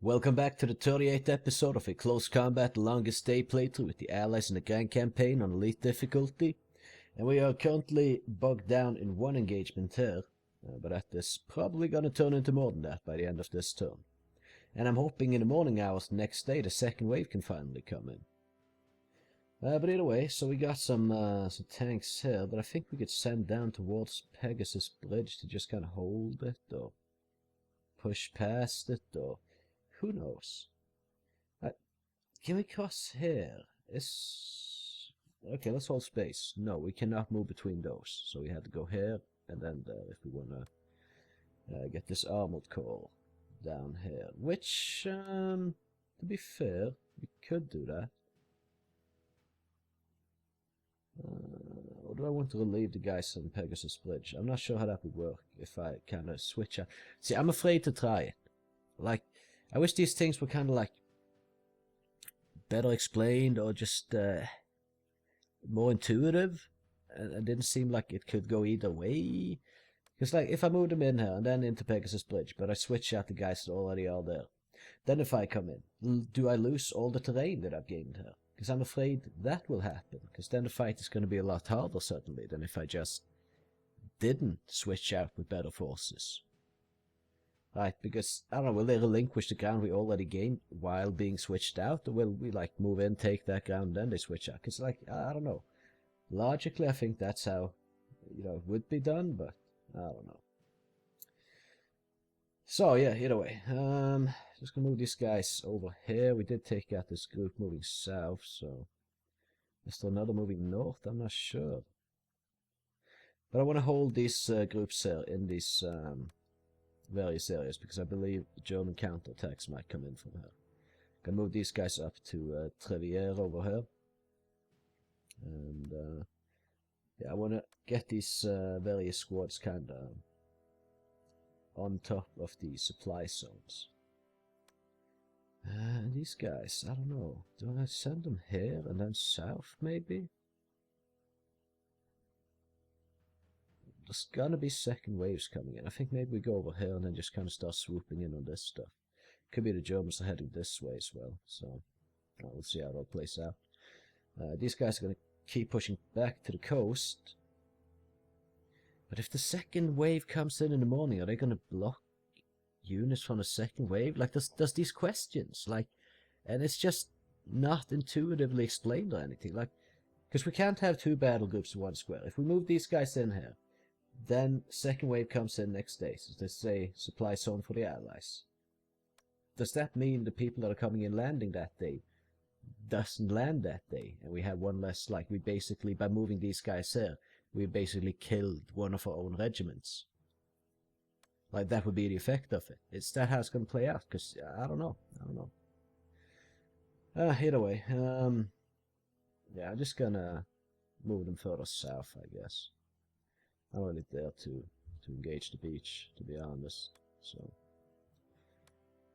Welcome back to the 38th episode of a close combat longest day playthrough with the Allies in the Grand Campaign on Elite difficulty. And we are currently bogged down in one engagement here, but that is probably gonna turn into more than that by the end of this turn. And I'm hoping in the morning hours next day the second wave can finally come in. But either way, so we got some tanks here that I think we could send down towards Pegasus Bridge to just kind of hold it, or push past it, or who knows? Can we cross here? Okay, let's hold space. No, we cannot move between those, so we had to go here and then there if we want to get this armored core down here. Which, to be fair, we could do that. Or do I want to relieve the guys on Pegasus Bridge? I'm not sure how that would work if I kind of switch out. See, I'm afraid to try it. Like, I wish these things were kind of like better explained or just more intuitive. And it didn't seem like it could go either way. Because like, if I move them in here and then into Pegasus Bridge, but I switch out the guys that already are there, then if I come in, do I lose all the terrain that I've gained here? Because I'm afraid that will happen. Because then the fight is going to be a lot harder, certainly, than if I just didn't switch out with better forces. Right, because, I don't know, will they relinquish the ground we already gained while being switched out? Or will we, like, move in, take that ground, then they switch out? Because, like, I don't know. Logically, I think that's how, it would be done, but I don't know. So, yeah, either way. Just gonna move these guys over here. We did take out this group moving south, so... Is there another moving north? I'm not sure. But I want to hold these groups here in these various areas, because I believe German counterattacks might come in from here. Gonna move these guys up to Treviere over here. And, yeah, I want to get these various squads kind of on top of the supply zones. And these guys, I don't know. Do I send them here and then south, maybe? There's gonna be second waves coming in. I think maybe we go over here and then just kind of start swooping in on this stuff. Could be the Germans are heading this way as well, so we'll see how it all plays out. These guys are gonna keep pushing back to the coast. But if the second wave comes in the morning, are they gonna block units from the second wave? Like, there's these questions, like, and it's just not intuitively explained or anything. Like, because we can't have two battle groups in one square. If we move these guys in here, then second wave comes in next day. So they say supply zone for the Allies. Does that mean the people that are coming in landing that day doesn't land that day? And we have one less, like, we basically, by moving these guys here, we basically killed one of our own regiments. Like, that would be the effect of it. Is that how it's going to play out? Because, I don't know. Either way, yeah, I'm just gonna move them further south, I guess. I don't really dare to engage the beach, to be honest. So,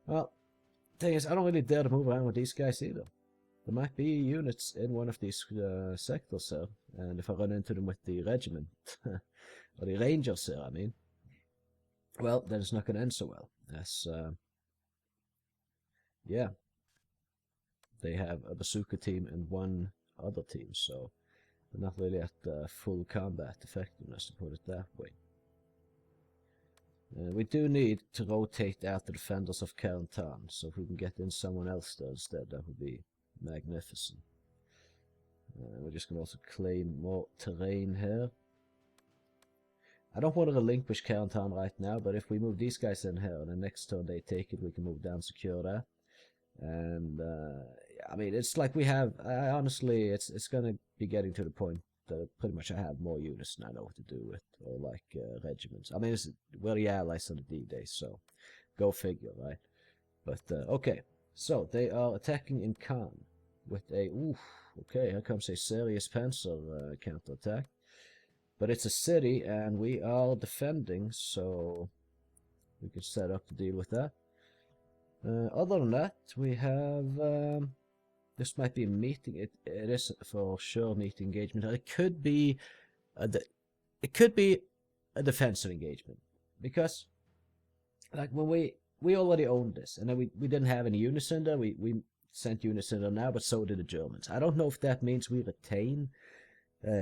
well, thing is, I don't really dare to move around with these guys either. There might be units in one of these sectors here, and if I run into them with the regiment, or the rangers here, I mean, well, then it's not going to end so well. As, yeah, they have a bazooka team and one other team, so they're not really at full combat effectiveness, to put it that way. We do need to rotate out the defenders of Carentan, so if we can get in someone else there instead, that would be magnificent. We're just going to also claim more terrain here. I don't want to relinquish Carentan right now, but if we move these guys in here, and the next turn they take it, we can move down, secure that. And, I mean, it's like we have, honestly, it's going to be getting to the point that pretty much I have more units than I know what to do with, or like regiments. I mean, we're the Allies on the D-Day, so go figure, right? But, okay, so they are attacking in Caen with a, okay, here comes a serious Panzer counterattack. But it's a city, and we are defending, so we can set up to deal with that. Other than that, we have... this might be a meeting. It is for sure meeting engagement. It could be a defensive engagement, because like when we we already owned this, and then we didn't have any units in there. We sent units in there now, but so did the Germans. I don't know if that means we retain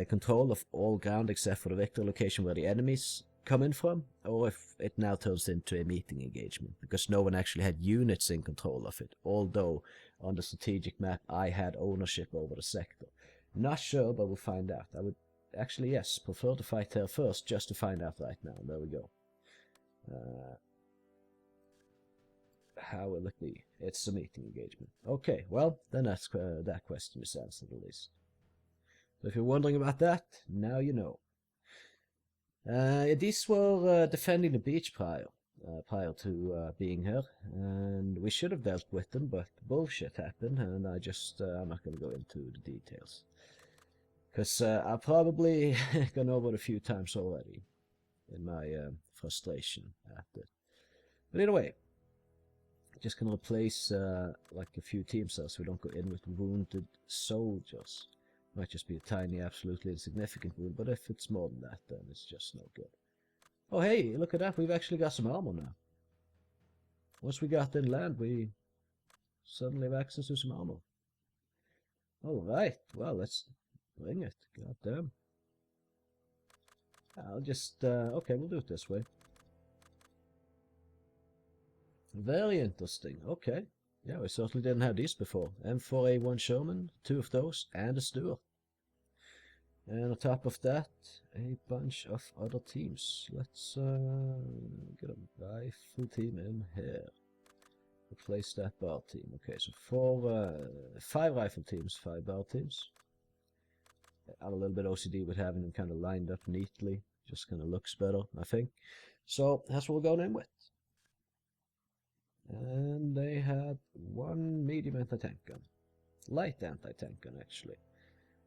control of all ground except for the victory location where the enemies come in from, or if it now turns into a meeting engagement, because no one actually had units in control of it, although on the strategic map I had ownership over the sector. Not sure, but we'll find out. I would actually, yes, prefer to fight here first, just to find out right now. There we go. How will it be? It's a meeting engagement. Okay, well, then that's that question is answered at least. So if you're wondering about that, now you know. These were defending the beach prior to being here, and we should have dealt with them, but bullshit happened, and I'm not going to go into the details. Because I've probably gone over it a few times already in my frustration at it. But either way, just going to replace like a few teams there so we don't go in with wounded soldiers. Might just be a tiny, absolutely insignificant wound, but if it's more than that, then it's just no good. Oh hey, look at that, we've actually got some armor now. Once we got inland, we suddenly have access to some armor. Alright, well, let's bring it. God damn. I'll just, okay, we'll do it this way. Very interesting, okay. Yeah, we certainly didn't have these before. M4A1 Sherman, 2 of those, and a Stuart. And on top of that, a bunch of other teams. Let's get a rifle team in here. Replace that bar team. Okay, so 5 rifle teams, 5 bar teams. I'm a little bit OCD with having them kind of lined up neatly. Just kind of looks better, I think. So that's what we're going in with. And they had 1 medium anti-tank gun. Light anti-tank gun, actually.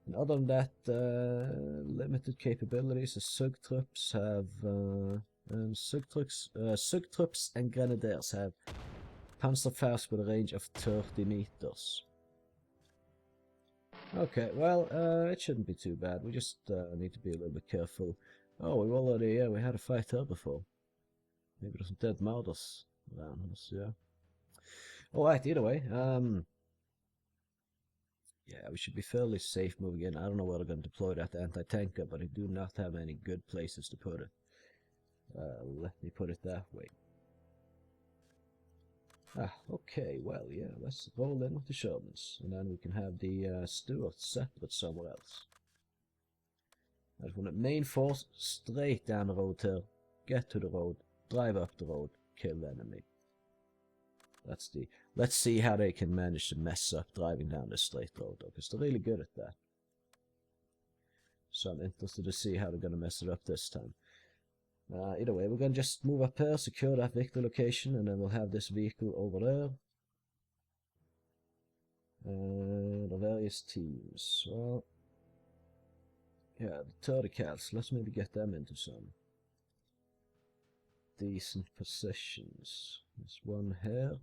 And other than that, limited capabilities. The Zugtrupps have... and Zugtrupps and Grenadiers have Panzerfaust with a range of 30 meters. Okay, well, it shouldn't be too bad. We just need to be a little bit careful. Oh, we've already... yeah, we had a fight here before. Maybe there's some dead murders around us, yeah. Alright, either way, yeah, we should be fairly safe moving in. I don't know where they're going to deploy that anti-tanker, but I do not have any good places to put it. Let me put it that way. Ah, okay, well, yeah, let's roll in with the Shermans, and then we can have the Stuarts separate somewhere else. I just want the main force straight down the road here, get to the road, drive up the road, kill the enemy. Let's see how they can manage to mess up driving down this straight road, though, because they're really good at that. So I'm interested to see how they're going to mess it up this time. Either way, we're going to just move up here, secure that victory location, and then we'll have this vehicle over there. The various teams. Well, yeah, the 30 cals. Let's maybe get them into some decent positions. There's one here.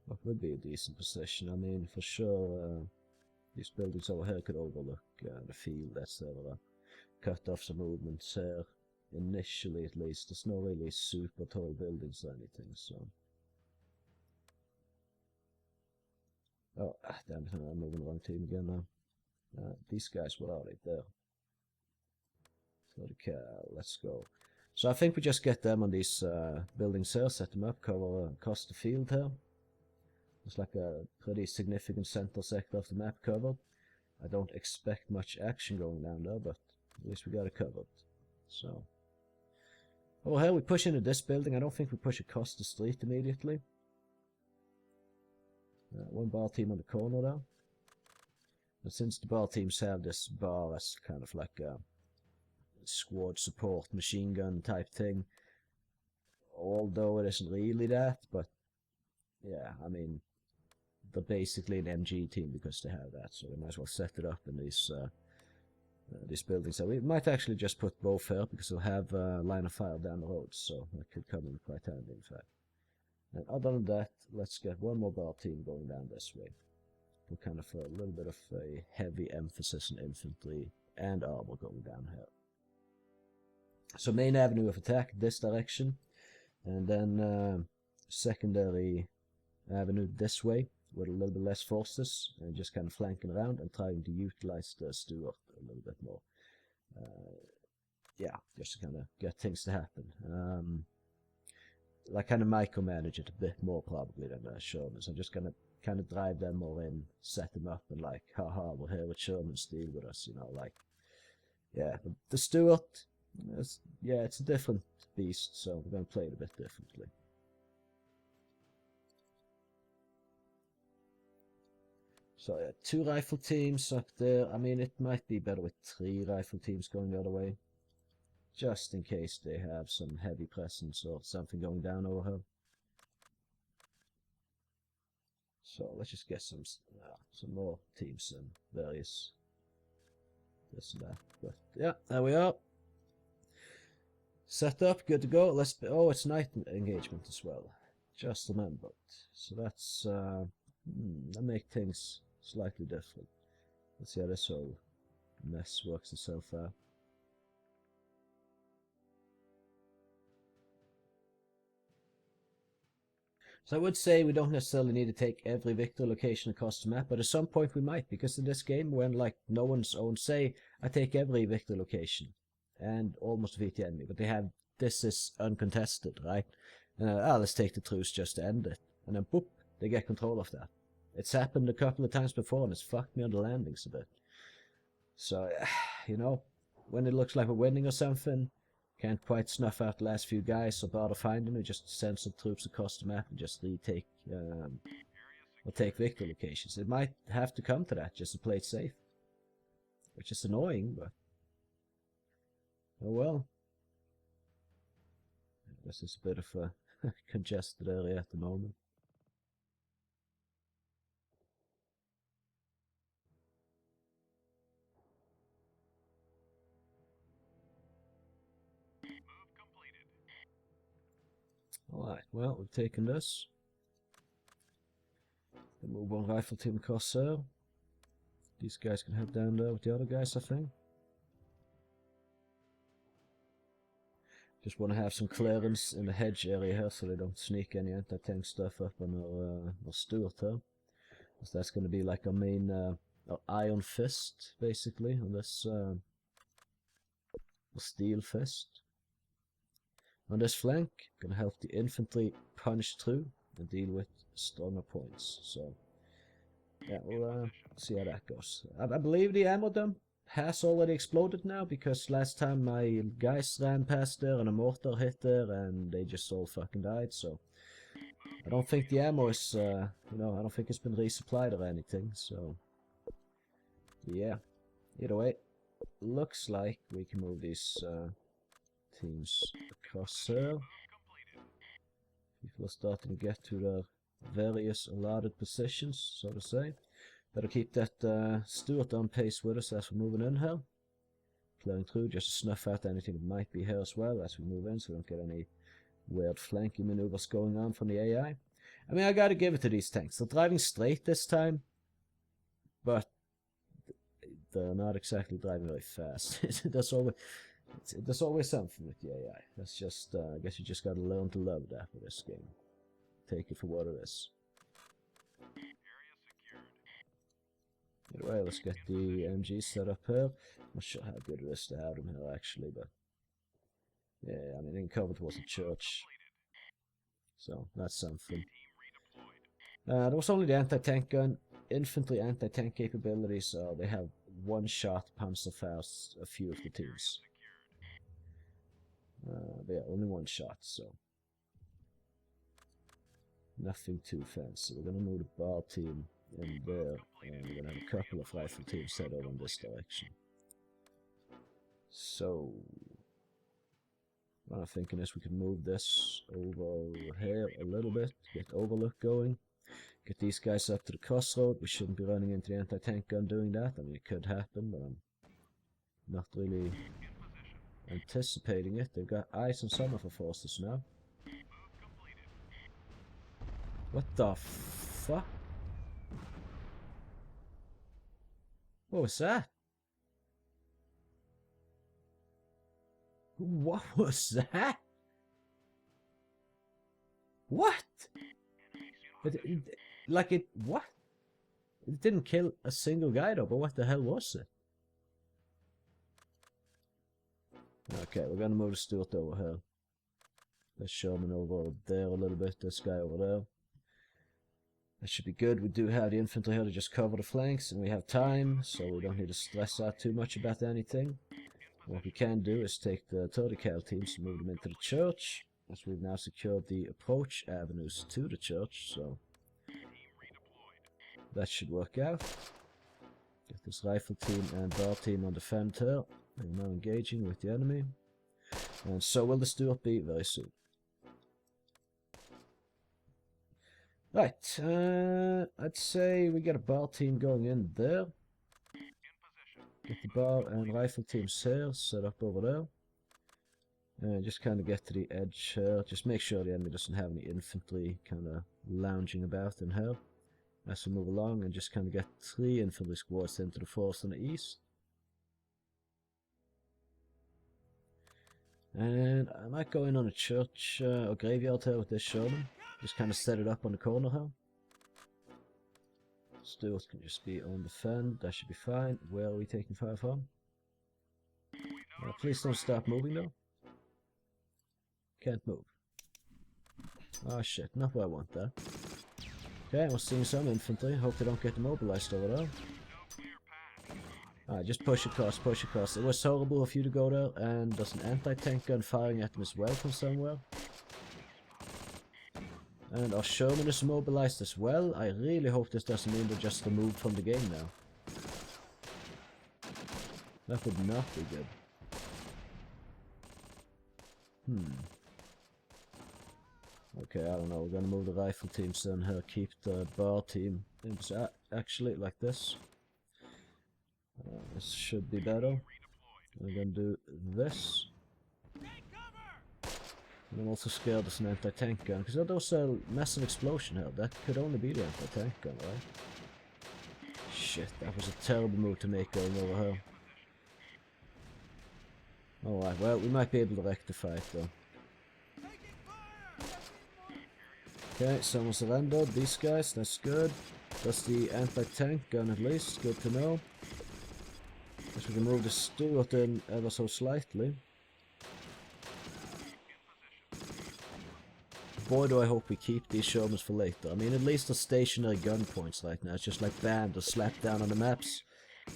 What would be a decent position? I mean, for sure, these buildings over here could overlook the field, etc. Cut off some movements here. Initially, at least, there's no really super tall buildings or anything, so. Oh, damn it, I'm moving the wrong team again now. These guys, what are they? There. 30 cal, let's go. So I think we just get them on these buildings here, set them up, cover across the field here. It's like a pretty significant center sector of the map covered. I don't expect much action going down there, but at least we got it covered. So, over here we push into this building. I don't think we push across the street immediately. One bar team on the corner there. And since the bar teams have this bar as kind of like a squad support machine gun type thing, although it isn't really that, but yeah, I mean, they're basically an MG team because they have that, so we might as well set it up in these buildings. So we might actually just put both here because we'll have line of fire down the road, so that could come in quite handy, in fact. And other than that, let's get one more bar team going down this way. Put kind of a little bit of a heavy emphasis on infantry and armor going down here. So main avenue of attack, this direction. and then secondary avenue this way with a little bit less forces, and just kind of flanking around and trying to utilize the Stuart a little bit more. Yeah, just to kind of get things to happen. Like kind of micromanage it a bit more probably than the Shermans. I'm just gonna kind of drive them more in, set them up, and like, haha, we're here with Shermans, deal with us, you know, like, yeah. But the Stuart, yeah, it's a different beast, so we're gonna play it a bit differently. So yeah, 2 rifle teams up there. I mean, it might be better with 3 rifle teams going the other way, just in case they have some heavy presence or something going down over here. So let's just get some more teams and various this and that. But yeah, there we are. Set up, good to go. Oh, it's night engagement as well. Just remembered. So that's that makes things slightly different. Let's see how this whole mess works itself out. So I would say we don't necessarily need to take every victor location across the map, but at some point we might, because in this game, when like no one's own, say I take every victor location and almost defeat the enemy, but they have this is uncontested, right? And let's take the truce just to end it, and then boop, they get control of that. It's happened a couple of times before, and it's fucked me on the landings a bit. So you know, when it looks like we're winning or something, can't quite snuff out the last few guys, so bother finding them, just send some troops across the map and just retake, or take victor locations. It might have to come to that just to play it safe, which is annoying, but oh well. This is a bit of a congested area at the moment. Alright, well, we've taken this. Then move one rifle team across there. These guys can head down there with the other guys, I think. Just want to have some clearance in the hedge area here so they don't sneak any anti-tank stuff up on our Stuart here. Because that's going to be like our main our iron fist, basically, on this steel fist. On this flank, gonna help the infantry punch through and deal with stronger points. So yeah, we'll see how that goes. I believe the ammo dump has already exploded now, because last time my guys ran past there and a mortar hit there and they just all fucking died. So I don't think the ammo is, you know, I don't think it's been resupplied or anything. So yeah, either way, looks like we can move these teams across here. People are starting to get to their various allotted positions, so to say. Better keep that Stuart on pace with us as we're moving in here. Clearing through just to snuff out anything that might be here as well as we move in, so we don't get any weird flanking maneuvers going on from the AI. I mean, I gotta give it to these tanks. They're driving straight this time, but they're not exactly driving very fast. There's always something with the AI. That's just, I guess you just gotta learn to love that with this game. Take it for what it is. Anyway, let's get the MG set up here. Not sure how good it is to have them here actually, but yeah, I mean, in cover towards the church, so that's something. There was only the anti-tank gun, infantry anti-tank capabilities, so they have one-shot Panzerfaust a few of the teams. Yeah, only one shot, so nothing too fancy. We're gonna move the bar team in there, and we're gonna have a couple of rifle teams head over in this direction. So what I'm thinking is we can move this over here a little bit, get overlook going, get these guys up to the crossroad. We shouldn't be running into the anti-tank gun doing that. I mean, it could happen, but I'm not really anticipating it. They've got eyes on some of our forces now. What the fuck? What was that? What was that? What? What? It didn't kill a single guy though, but what the hell was it? Okay, we're gonna move the Stuart over here. Let's Sherman over there a little bit, this guy over there. That should be good. We do have the infantry here to just cover the flanks, and we have time, so we don't need to stress out too much about anything. What we can do is take the 30 cal teams and move them into the church, as we've now secured the approach avenues to the church, so that should work out. Get this rifle team and bar team on defend here. They're now engaging with the enemy. And so will the Stuart be very soon. Right, I'd say we get a bar team going in there. Get the bar and rifle teams here, set up over there. And just kind of get to the edge here. Just make sure the enemy doesn't have any infantry kind of lounging about in here as we move along, and just kind of get 3 infantry squads into the force on the east. And I might go in on a church or graveyard here with this Sherman. Just kind of set it up on the corner here. Stuart can just be on defend, that should be fine. Where are we taking fire from? Please don't stop moving though. Can't move. Oh shit, not what I want there. Okay, we're seeing some infantry. Hope they don't get demobilized over there. Alright, just push across, push across. It was horrible of you to go there, and there's an anti-tank gun firing at them as well from somewhere. And our Sherman is mobilized as well. I really hope this doesn't mean they're just removed from the game now. That would not be good. Okay, I don't know. We're gonna move the rifle teams in here. Keep the bar team actually like this. This should be better. We're gonna do this. And I'm also scared there's an anti-tank gun, because there was a massive explosion here. That could only be the anti-tank gun, right? Shit, that was a terrible move to make going over here. Alright, well, we might be able to rectify it though. Okay, someone surrendered. These guys, that's good. That's the anti-tank gun at least, good to know. Guess we can move the Stuart in ever so slightly. Boy, do I hope we keep these Shermans for later. I mean, at least the stationary gun points right now. It's just like bam, they're slapped down on the maps.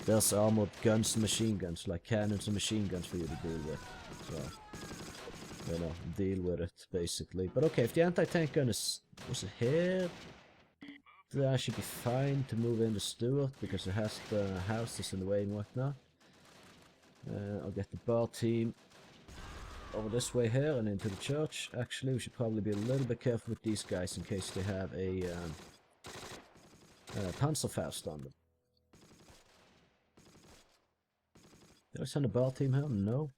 There's armored guns and machine guns, like cannons and machine guns for you to deal with. So, you know, deal with it, basically. But okay, if the anti-tank gun was it here? That should be fine to move in the Stuart, because it has the houses in the way and whatnot. I'll get the bar team over this way here and into the church. Actually, we should probably be a little bit careful with these guys in case they have a Panzerfaust on them. Did I send a bar team here? No.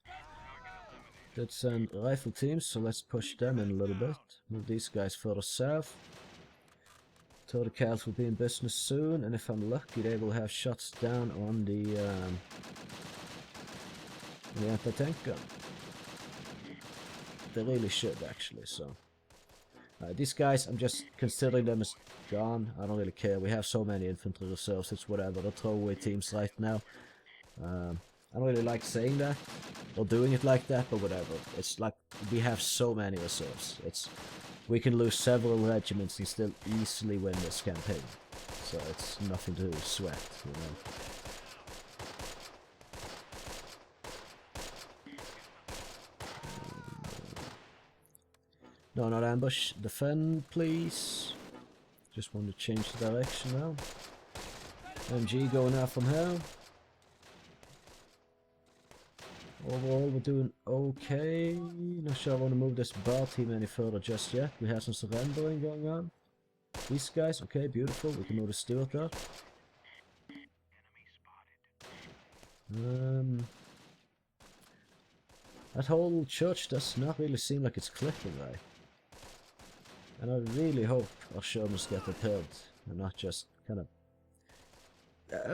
Did send rifle teams, so let's push them in a little bit. Move these guys further south. 30 cals will be in business soon, and if I'm lucky, they will have shots down on the anti-tank gun. They really should, actually, so. These guys, I'm just considering them as gone. I don't really care. We have so many infantry reserves, it's whatever. They're throwaway teams right now. I don't really like saying that, or doing it like that, but whatever. It's like, we have so many reserves. We can lose several regiments and still easily win this campaign. So it's nothing to sweat, you know. No, not ambush. Defend, please. Just want to change the direction now. MG going out from here. Overall, we're doing okay. Not sure I want to move this bar team any further just yet. We have some surrendering going on. These guys, okay, beautiful. We can move the Stuart up. That whole church does not really seem like it's clicking right. And I really hope our Shermans get repaired and not just kind of...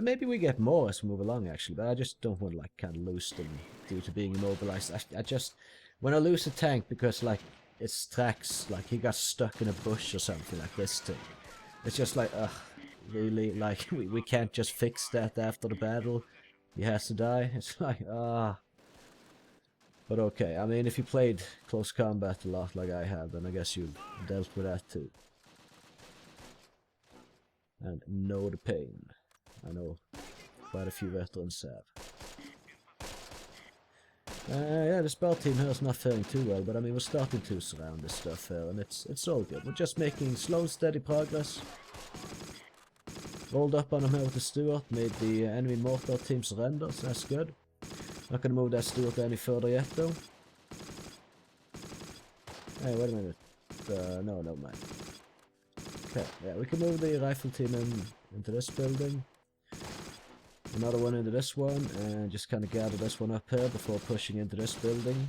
maybe we get more as we move along, actually, but I just don't want to, like, kind of lose them due to being immobilized. I just... When I lose a tank, because, like, its tracks, like he got stuck in a bush or something like this thing. It's just like, ugh, really? Like, we can't just fix that after the battle? He has to die? It's like, ah. But okay, I mean, if you played close combat a lot like I have, then I guess you've dealt with that too. And know the pain. I know quite a few veterans have. Yeah, the spell team here is not faring too well, but I mean, we're starting to surround this stuff here, and it's all good. We're just making slow, steady progress. Rolled up on him here with the Stuart, made the enemy mortar team surrender, so that's good. Not gonna move that Stuart any further yet, though. Hey, wait a minute. No, mind. Okay, yeah, we can move the rifle team into this building. Another one into this one, and just kind of gather this one up here before pushing into this building.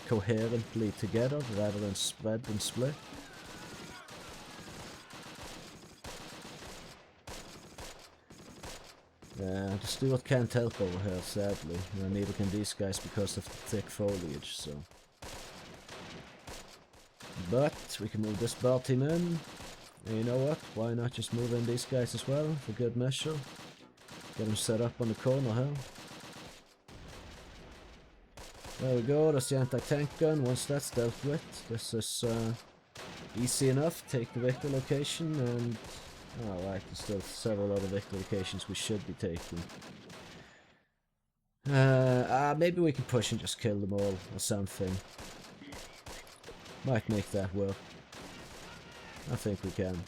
Coherently together, rather than spread and split. The Stuart can't help over here, sadly. Neither can these guys because of the thick foliage, so... But, we can move this bar team in. And you know what? Why not just move in these guys as well, for good measure? Get them set up on the corner here. There we go, that's the anti-tank gun. Once that's dealt with, this is easy enough. Take the Victor location and... Alright, there's still several other Victor locations we should be taking. Maybe we can push and just kill them all or something. Might make that work. I think we can.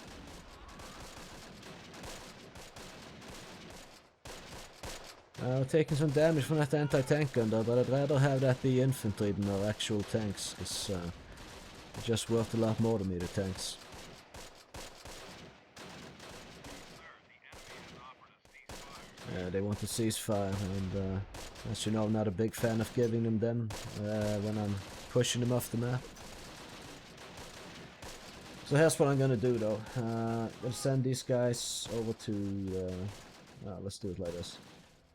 We're taking some damage from that anti-tank gun though, but I'd rather have that be infantry than our actual tanks, because they're just worth a lot more to me, the tanks. They want a ceasefire, and as you know, I'm not a big fan of giving them when I'm pushing them off the map. So here's what I'm gonna do though. I'm gonna send these guys over to... let's do it like this.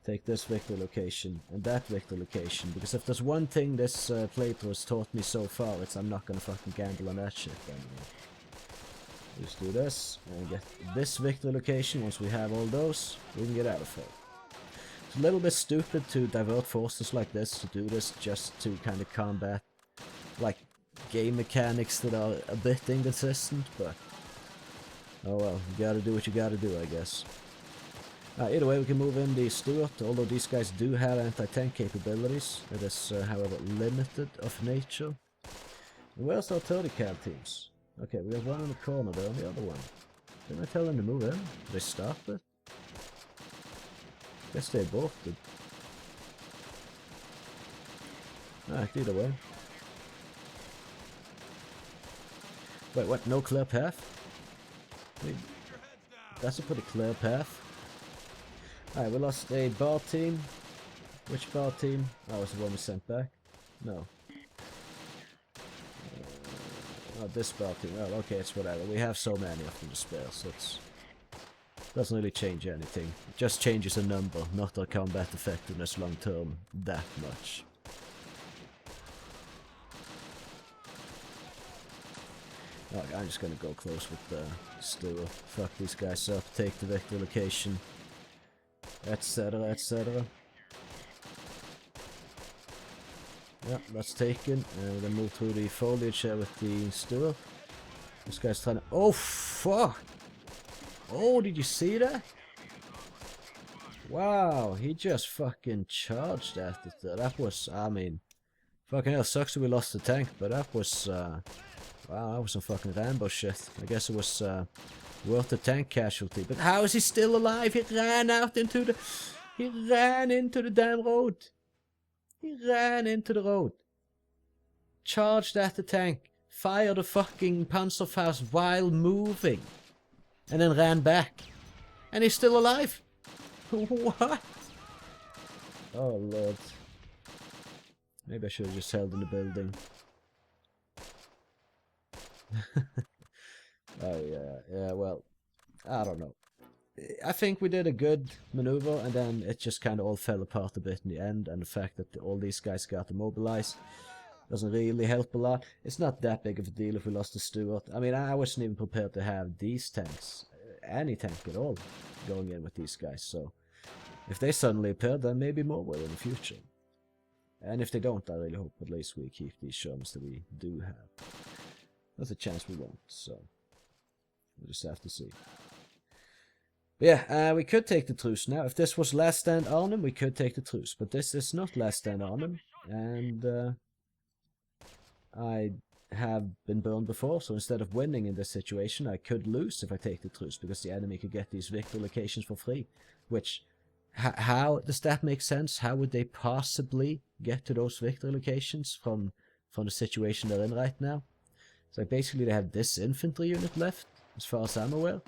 Take this Victor location and that Victor location, because if there's one thing this playthrough has taught me so far, it's I'm not gonna fucking gamble on that shit anymore. Just do this and get this Victor location. Once we have all those, we can get out of here. It's a little bit stupid to divert forces like this, to do this just to kind of combat like game mechanics that are a bit inconsistent, but oh well, you gotta do what you gotta do, I guess. Either way, we can move in the Stuart, although these guys do have anti-tank capabilities. It is, however, limited of nature. And where's our 30 cal teams? Okay, we have one in the corner there, and the other one. Didn't I tell them to move in? Did they stop it? Guess they both did. Alright, either way. Wait, what? No clear path? Wait, that's a pretty clear path. Alright, we lost a bar team. Which bar team? Oh, was the one we sent back? No. Oh, this bar team. Oh, okay, it's whatever. We have so many of them to spare, so it's... doesn't really change anything. It just changes a number, not our combat effectiveness long term that much. Okay, I'm just gonna go close with the Stuart. Fuck these guys up, take the Victor location, etc, etc. Yep, that's taken. And we're gonna move through the foliage here with the Stuart. This guy's trying to... Oh, fuck! Oh, did you see that? Wow, he just fucking charged at it. That was, I mean... Fucking hell, sucks that we lost the tank, but that was... wow, that was some fucking Rambo shit. I guess it was worth the tank casualty. But how is he still alive? He ran out into the... He ran into the damn road. He ran into the road. Charged at the tank. Fired a fucking Panzerfaust while moving. And then ran back. And he's still alive. What? Oh, Lord. Maybe I should have just held in the building. Oh, yeah, well, I don't know. I think we did a good maneuver, and then it just kind of all fell apart a bit in the end, and the fact that all these guys got immobilized. Doesn't really help a lot. It's not that big of a deal if we lost to Stuart. I mean, I wasn't even prepared to have these tanks, any tank at all, going in with these guys. So if they suddenly appear, then maybe more will in the future. And if they don't, I really hope at least we keep these Shermans that we do have. There's a chance we won't, so we'll just have to see. But yeah, we could take the truce now. If this was Last Stand Arnhem, we could take the truce. But this is not Last Stand Arnhem, and I have been burned before, so instead of winning in this situation, I could lose if I take the truce, because the enemy could get these victory locations for free. Which, how does that make sense? How would they possibly get to those victory locations from the situation they're in right now? So basically they have this infantry unit left, as far as I'm aware.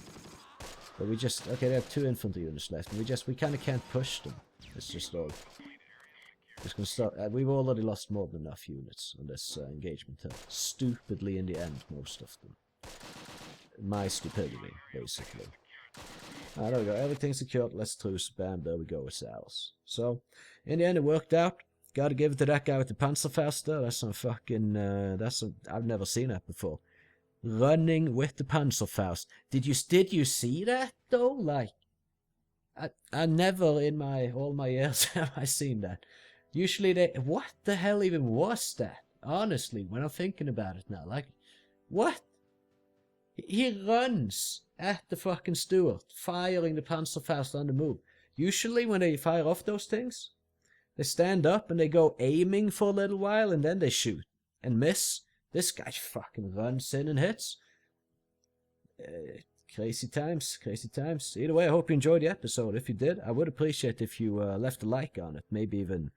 But we just, okay, they have 2 infantry units left, and we kind of can't push them. It's just all... Just gonna start. We've already lost more than enough units on this engagement. Stupidly in the end, most of them. My stupidity, basically. There we go. Everything's secured. Let's truce. Bam, there we go. It's ours. So, in the end, it worked out. Gotta give it to that guy with the Panzerfaust there. That's some fucking... I've never seen that before. Running with the Panzerfaust. Did you see that, though? Like, I never in all my years have I seen that. Usually they... What the hell even was that? Honestly, when I'm thinking about it now. Like, what? He runs at the fucking Stuart, firing the Panzerfaust on the move. Usually when they fire off those things, they stand up and they go aiming for a little while and then they shoot. And miss. This guy fucking runs in and hits. Crazy times, crazy times. Either way, I hope you enjoyed the episode. If you did, I would appreciate if you left a like on it. Maybe even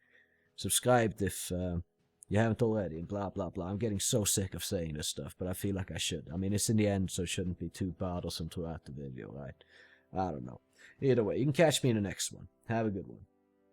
subscribed if you haven't already, and blah blah blah. I'm getting so sick of saying this stuff, but I feel like I should. I mean, it's in the end, so it shouldn't be too bothersome throughout the video, right? I don't know. Either way, you can catch me in the next one. Have a good one.